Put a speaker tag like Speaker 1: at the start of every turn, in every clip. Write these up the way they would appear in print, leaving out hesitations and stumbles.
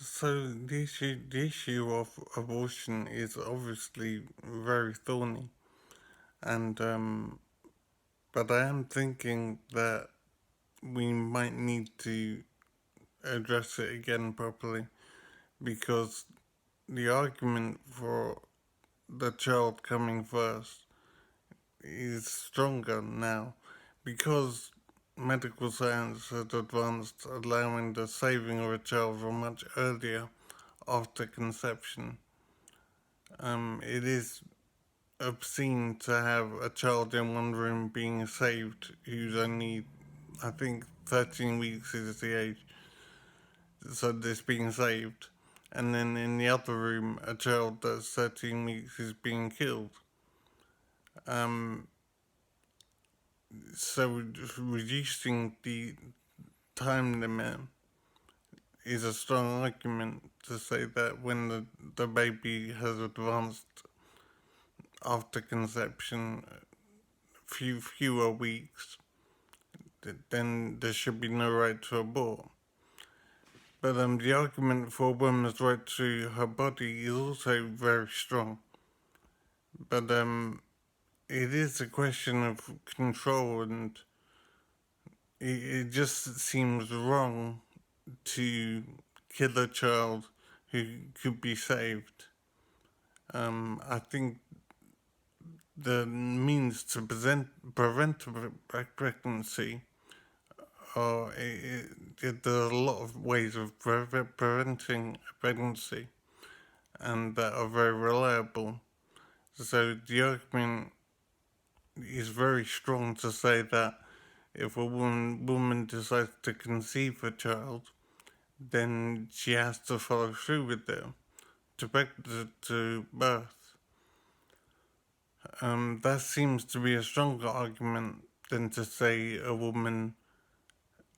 Speaker 1: So the issue of abortion is obviously very thorny, and but I am thinking that we might need to address it again properly because the argument for the child coming first is stronger now because medical science has advanced, allowing the saving of a child from much earlier after conception. It is obscene to have a child in one room being saved who's only, I think, 13 weeks is the age, so this being saved. And then in the other room, a child that's 13 weeks is being killed. Um, so reducing the time limit is a strong argument to say that when the baby has advanced after conception fewer weeks, then there should be no right to abort. But the argument for a woman's right to her body is also very strong. But it is a question of control, and it just seems wrong to kill a child who could be saved. I think the means to prevent a pregnancy are there are a lot of ways of preventing a pregnancy, and that are very reliable. So the argument is very strong to say that if a woman decides to conceive a child, then she has to follow through with it to birth. That seems to be a stronger argument than to say a woman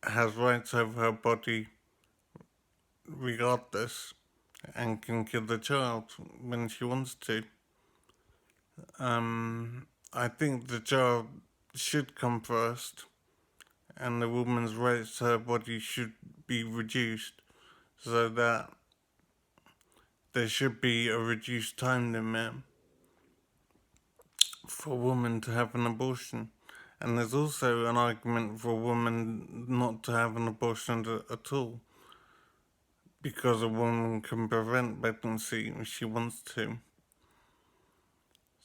Speaker 1: has rights over her body regardless and can kill the child when she wants to. I think the child should come first, and the woman's rights to her body should be reduced so that there should be a reduced time limit for a woman to have an abortion. And there's also an argument for a woman not to have an abortion at all, because a woman can prevent pregnancy if she wants to.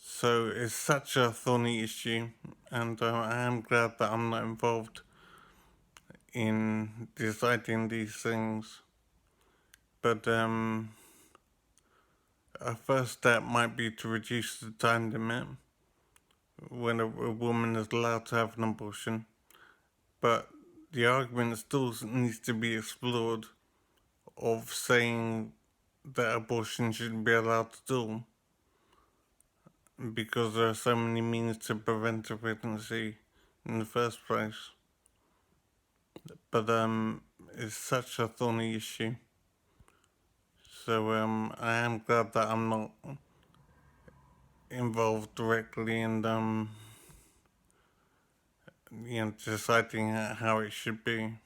Speaker 1: So it's such a thorny issue, and I am glad that I'm not involved in deciding these things. But a first step might be to reduce the time limit when a woman is allowed to have an abortion. But the argument still needs to be explored of saying that abortion shouldn't be allowed at all because there are so many means to prevent a pregnancy in the first place. But it's such a thorny issue. So I am glad that I'm not involved directly in deciding how it should be.